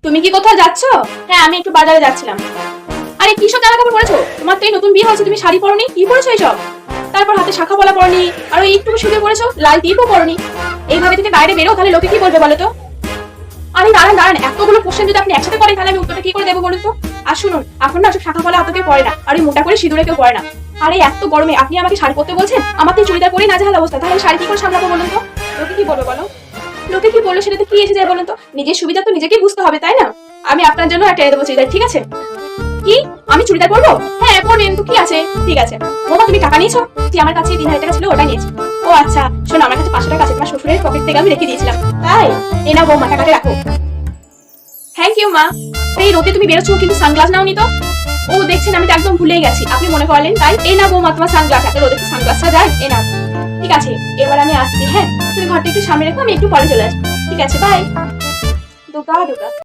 তুমি কি কোথাও যাচ্ছ? হ্যাঁ, আমি একটু বাজারে যাচ্ছিলাম। আরে কিসব জামা কাপড় পরেছো? তোমার তো এই নতুন বিয়ে হয়েছে, তুমি শাড়ি পরনি, কি পরেছো এইসব? তারপর হাতে শাখা পলা পরনি, আর ওই একটু সিঁদুর পরেছো, লাল টিপও পরনি। এইভাবে যদি বাইরে বেরো তাহলে লোকে কি বলবে বলো তো? আরে দাঁড়ান দাঁড়ান, এতগুলো কোশ্চেন যদি আপনি একসাথে করেন তাহলে আমি উত্তরটা কি করে দেবো বলুন তো? আর শুনুন, এখন না সব শাখা পলা হাতে কেউ পরে না, আর ওই মোটা করে সিঁদুরে কেউ পরে না। আরে এত গরমে আপনি আমাকে শাড়ি পরতে বলছেন, আমার তো চুড়িদার পরেই নাজেহাল অবস্থা, তাহলে শাড়ি কি করে সামলাবো বলুন তো? লোকে কি বলবে বলো? লোকে কি বললো সেটাতে কি এসে যায় বলুন তো? নিজের সুবিধা তো নিজেকেই বুঝতে হবে, তাই না? আমি আপনার জন্য একটা এনে দেবো চুড়িদার, ঠিক আছে? কি? আমি চুড়িদার পরবো? হ্যাঁ পরবেন তো, কি আছে? ঠিক আছে। বৌমা তুমি টাকা নিয়েছো? কি আমার কাছে 3000 টাকা ছিল, ওটা নিয়েছি। ও আচ্ছা, শোনো আমার কাছে 500 টাকা আছে, তোমার শ্বশুরের পকেট থেকে আমি রেখে দিয়েছিলাম। তাই? এই নাও বৌমা, টাকাটা রাখো। থ্যাংক ইউ মা। এই রোদে তুমি বেরোচ্ছো কিন্তু সানগ্লাস নাওনি তো? ও দেখছেন, আমি তো একদম ভুলেই গেছি, আপনি মনে করলেন তাই। এই না বৌমা তোমার সানগ্লাস, এত রোদে সানগ্লাসটা যায়, এই না। ঠিক আছে, এবার আমি আসছি। হ্যাঁ, তুমি ঘরটা একটু সামনে রেখো, আমি একটু পরে চলে আসবো। ঠিক আছে, বাই। দুগা দুগা।